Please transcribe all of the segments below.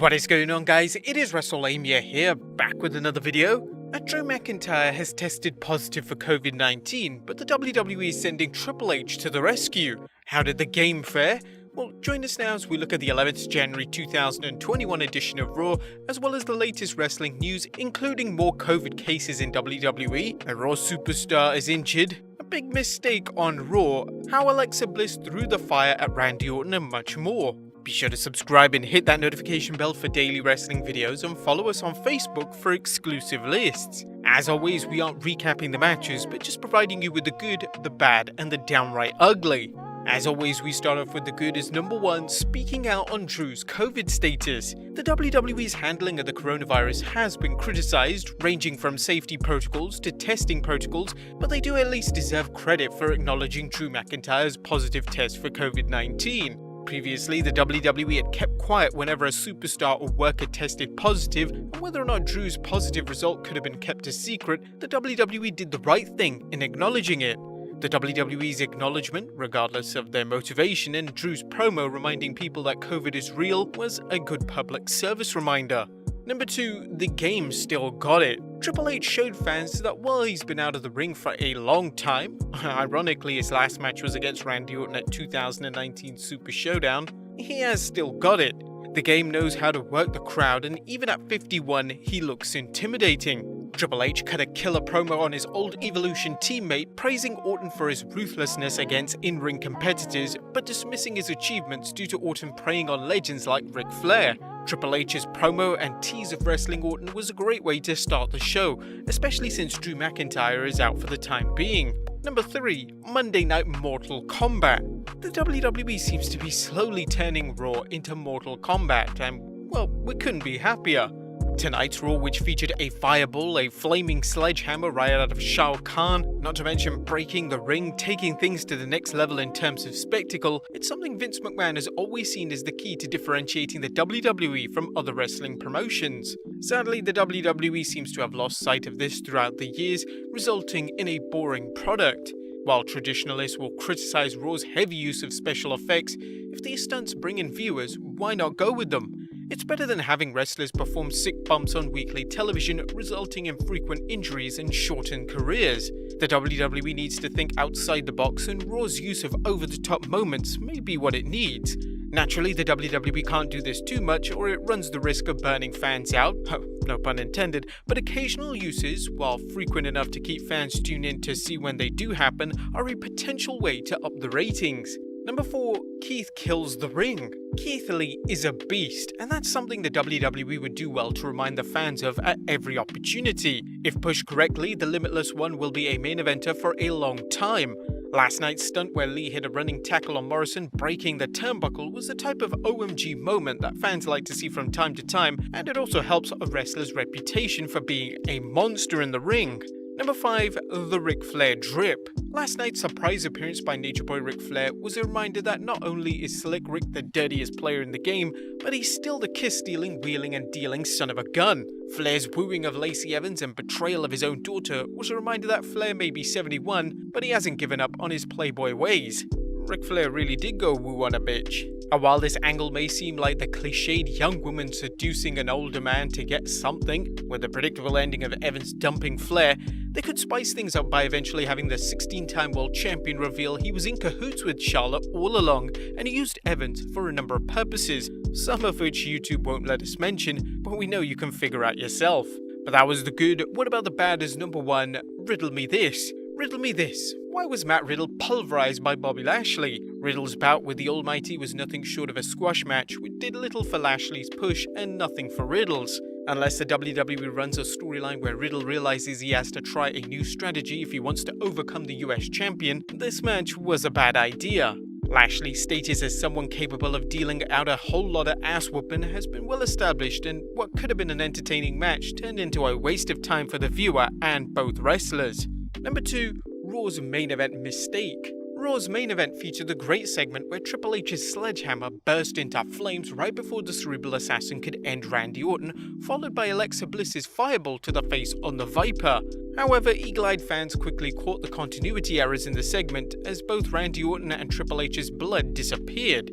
What is going on, guys? It is Wrestlelamia here, back with another video. Drew McIntyre has tested positive for COVID-19, but the WWE is sending Triple H to the rescue. How did the game fare? Well, join us now as we look at the 11th January 2021 edition of Raw, as well as the latest wrestling news, including more COVID cases in WWE, a Raw superstar is injured, a big mistake on Raw, how Alexa Bliss threw the fire at Randy Orton, and much more. Be sure to subscribe and hit that notification bell for daily wrestling videos, and follow us on Facebook for exclusive lists. As always, we aren't recapping the matches, but just providing you with the good, the bad, and the downright ugly. As always, we start off with the good as number 1, speaking out on Drew's COVID status. The WWE's handling of the coronavirus has been criticized, ranging from safety protocols to testing protocols, but they do at least deserve credit for acknowledging Drew McIntyre's positive test for COVID-19. Previously, the WWE had kept quiet whenever a superstar or worker tested positive, and whether or not Drew's positive result could have been kept a secret, the WWE did the right thing in acknowledging it. The WWE's acknowledgement, regardless of their motivation, and Drew's promo reminding people that COVID is real, was a good public service reminder. Number 2, the game still got it. Triple H showed fans that while he's been out of the ring for a long time, ironically his last match was against Randy Orton at 2019 Super Showdown, he has still got it. The game knows how to work the crowd, and even at 51, he looks intimidating. Triple H cut a killer promo on his old Evolution teammate, praising Orton for his ruthlessness against in-ring competitors, but dismissing his achievements due to Orton preying on legends like Ric Flair. Triple H's promo and tease of wrestling Orton was a great way to start the show, especially since Drew McIntyre is out for the time being. Number 3, Monday Night Mortal Kombat. The WWE seems to be slowly turning Raw into Mortal Kombat, and, well, we couldn't be happier. Tonight's Raw, which featured a fireball, a flaming sledgehammer right out of Shao Kahn, not to mention breaking the ring, taking things to the next level in terms of spectacle, it's something Vince McMahon has always seen as the key to differentiating the WWE from other wrestling promotions. Sadly, the WWE seems to have lost sight of this throughout the years, resulting in a boring product. While traditionalists will criticize Raw's heavy use of special effects, if these stunts bring in viewers, why not go with them? It's better than having wrestlers perform sick bumps on weekly television, resulting in frequent injuries and shortened careers. The WWE needs to think outside the box, and Raw's use of over-the-top moments may be what it needs. Naturally, the WWE can't do this too much, or it runs the risk of burning fans out, no pun intended, but occasional uses, while frequent enough to keep fans tuned in to see when they do happen, are a potential way to up the ratings. Number 4, Keith kills the ring. Keith Lee is a beast, and that's something the WWE would do well to remind the fans of at every opportunity. If pushed correctly, the Limitless One will be a main eventer for a long time. Last night's stunt where Lee hit a running tackle on Morrison, breaking the turnbuckle, was the type of OMG moment that fans like to see from time to time, and it also helps a wrestler's reputation for being a monster in the ring. Number 5, the Ric Flair drip. Last night's surprise appearance by Nature Boy Ric Flair was a reminder that not only is Slick Rick the dirtiest player in the game, but he's still the kiss-stealing, wheeling and dealing son of a gun. Flair's wooing of Lacey Evans and betrayal of his own daughter was a reminder that Flair may be 71, but he hasn't given up on his playboy ways. Ric Flair really did go woo on a bitch. And while this angle may seem like the cliched young woman seducing an older man to get something, with the predictable ending of Evans dumping Flair, they could spice things up by eventually having the 16-time world champion reveal he was in cahoots with Charlotte all along, and he used Evans for a number of purposes, some of which YouTube won't let us mention, but we know you can figure out yourself. But that was the good. What about the bad as number 1, Riddle Me This. Riddle me this. Why was Matt Riddle pulverized by Bobby Lashley? Riddle's bout with the Almighty was nothing short of a squash match, which did little for Lashley's push and nothing for Riddle's. Unless the WWE runs a storyline where Riddle realizes he has to try a new strategy if he wants to overcome the US champion, this match was a bad idea. Lashley's status as someone capable of dealing out a whole lot of ass whooping has been well established, and what could have been an entertaining match turned into a waste of time for the viewer and both wrestlers. Number 2, Raw's main event mistake. Raw's main event featured a great segment where Triple H's sledgehammer burst into flames right before the Cerebral Assassin could end Randy Orton, followed by Alexa Bliss's fireball to the face on the Viper. However, eagle-eyed fans quickly caught the continuity errors in the segment as both Randy Orton and Triple H's blood disappeared.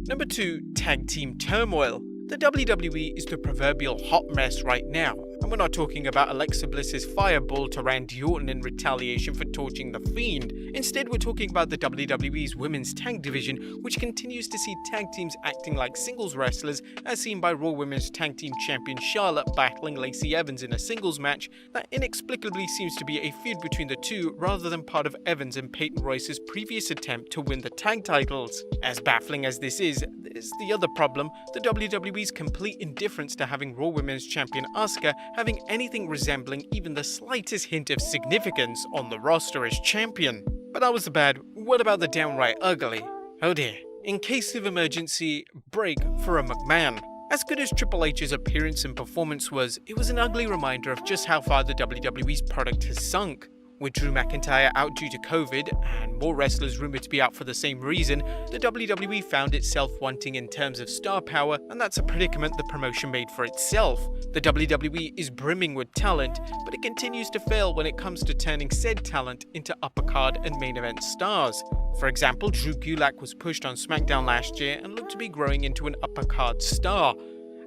Number 2, Tag Team Turmoil. The WWE is the proverbial hot mess right now, and we're not talking about Alexa Bliss's fireball to Randy Orton in retaliation for torching The Fiend. Instead, we're talking about the WWE's women's tag division, which continues to see tag teams acting like singles wrestlers, as seen by Raw Women's Tag Team Champion Charlotte battling Lacey Evans in a singles match that inexplicably seems to be a feud between the two rather than part of Evans and Peyton Royce's previous attempt to win the tag titles. As baffling as this is, there's the other problem: the WWE's complete indifference to having Raw Women's Champion Asuka having anything resembling even the slightest hint of significance on the roster as champion. But that was the bad. What about the downright ugly? Oh dear. In case of emergency, break for a McMahon. As good as Triple H's appearance and performance was, it was an ugly reminder of just how far the WWE's product has sunk. With Drew McIntyre out due to COVID, and more wrestlers rumoured to be out for the same reason, the WWE found itself wanting in terms of star power, and that's a predicament the promotion made for itself. The WWE is brimming with talent, but it continues to fail when it comes to turning said talent into upper card and main event stars. For example, Drew Gulak was pushed on SmackDown last year and looked to be growing into an upper card star.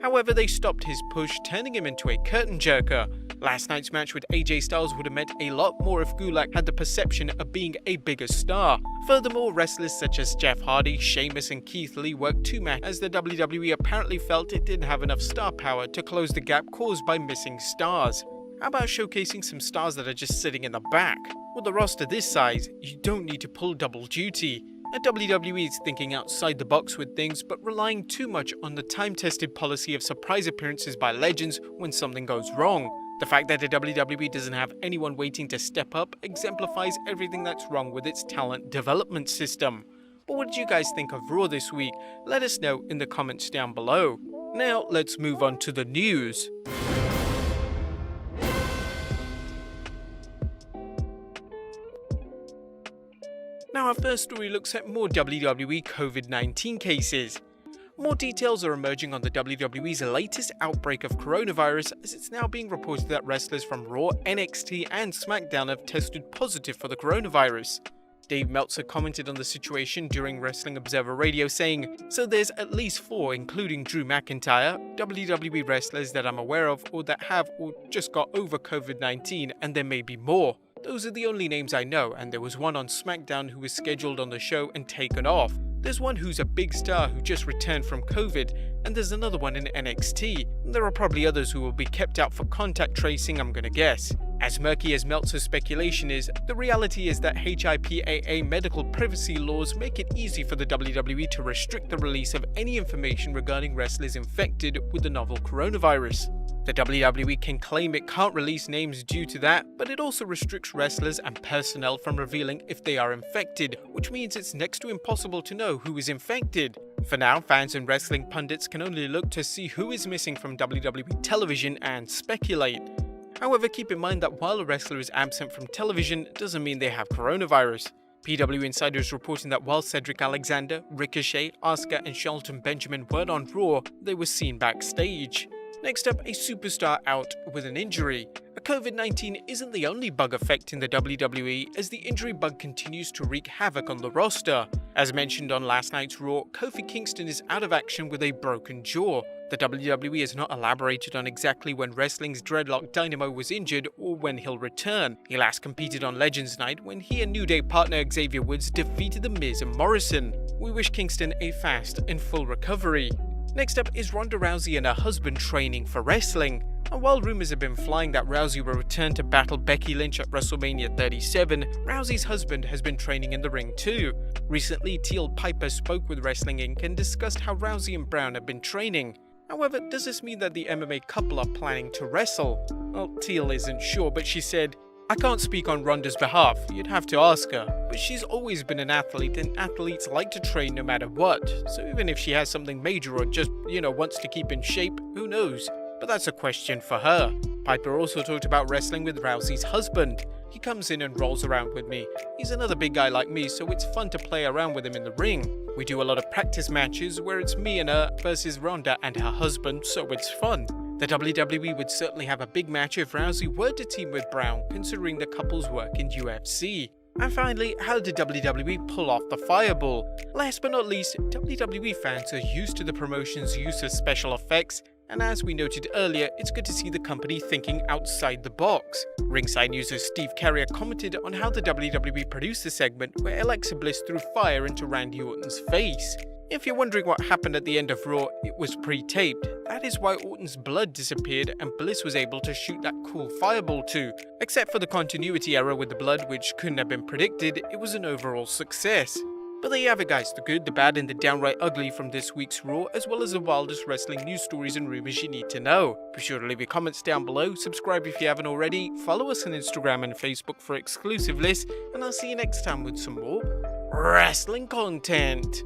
However, they stopped his push, turning him into a curtain jerker. Last night's match with AJ Styles would have meant a lot more if Gulak had the perception of being a bigger star. Furthermore, wrestlers such as Jeff Hardy, Sheamus and Keith Lee worked two matches as the WWE apparently felt it didn't have enough star power to close the gap caused by missing stars. How about showcasing some stars that are just sitting in the back? With a roster this size, you don't need to pull double duty. The WWE is thinking outside the box with things, but relying too much on the time-tested policy of surprise appearances by legends when something goes wrong. The fact that the WWE doesn't have anyone waiting to step up exemplifies everything that's wrong with its talent development system. But what did you guys think of Raw this week? Let us know in the comments down below. Now let's move on to the news. Now our first story looks at more WWE COVID-19 cases. More details are emerging on the WWE's latest outbreak of coronavirus, as it's now being reported that wrestlers from Raw, NXT and SmackDown have tested positive for the coronavirus. Dave Meltzer commented on the situation during Wrestling Observer Radio saying, "So there's at least 4, including Drew McIntyre, WWE wrestlers that I'm aware of or that have or just got over COVID-19, and there may be more. Those are the only names I know, and there was one on SmackDown who was scheduled on the show and taken off. There's one who's a big star who just returned from COVID, and there's another one in NXT. There are probably others who will be kept out for contact tracing, I'm gonna guess." As murky as Meltzer's speculation is, the reality is that HIPAA medical privacy laws make it easy for the WWE to restrict the release of any information regarding wrestlers infected with the novel coronavirus. The WWE can claim it can't release names due to that, but it also restricts wrestlers and personnel from revealing if they are infected, which means it's next to impossible to know who is infected. For now, fans and wrestling pundits can only look to see who is missing from WWE television and speculate. However, keep in mind that while a wrestler is absent from television doesn't mean they have coronavirus. PW Insider is reporting that while Cedric Alexander, Ricochet, Asuka and Shelton Benjamin weren't on Raw, they were seen backstage. Next up, a superstar out with an injury. COVID-19 isn't the only bug affecting the WWE, as the injury bug continues to wreak havoc on the roster. As mentioned on last night's Raw, Kofi Kingston is out of action with a broken jaw. The WWE has not elaborated on exactly when wrestling's dreadlock Dynamo was injured or when he'll return. He last competed on Legends Night when he and New Day partner Xavier Woods defeated The Miz and Morrison. We wish Kingston a fast and full recovery. Next up is Ronda Rousey and her husband training for wrestling. And while rumours have been flying that Rousey will return to battle Becky Lynch at WrestleMania 37, Rousey's husband has been training in the ring too. Recently, Teal Piper spoke with Wrestling Inc. and discussed how Rousey and Brown have been training. However, does this mean that the MMA couple are planning to wrestle? Well, Teal isn't sure, but she said, "I can't speak on Ronda's behalf, you'd have to ask her, but she's always been an athlete and athletes like to train no matter what, so even if she has something major or just, wants to keep in shape, who knows? But that's a question for her." Piper also talked about wrestling with Rousey's husband. "He comes in and rolls around with me. He's another big guy like me, so it's fun to play around with him in the ring. We do a lot of practice matches where it's me and her versus Ronda and her husband, so it's fun." The WWE would certainly have a big match if Rousey were to team with Brown, considering the couple's work in UFC. And finally, how did WWE pull off the fireball? Last but not least, WWE fans are used to the promotion's use of special effects, and as we noted earlier, it's good to see the company thinking outside the box. Ringside user Steve Carrier commented on how the WWE produced the segment where Alexa Bliss threw fire into Randy Orton's face. If you're wondering what happened at the end of Raw, it was pre-taped. That is why Orton's blood disappeared and Bliss was able to shoot that cool fireball too. Except for the continuity error with the blood, which couldn't have been predicted, it was an overall success. But there you have it guys, the good, the bad and the downright ugly from this week's Raw, as well as the wildest wrestling news stories and rumors you need to know. Be sure to leave your comments down below, subscribe if you haven't already, follow us on Instagram and Facebook for exclusive lists, and I'll see you next time with some more wrestling content.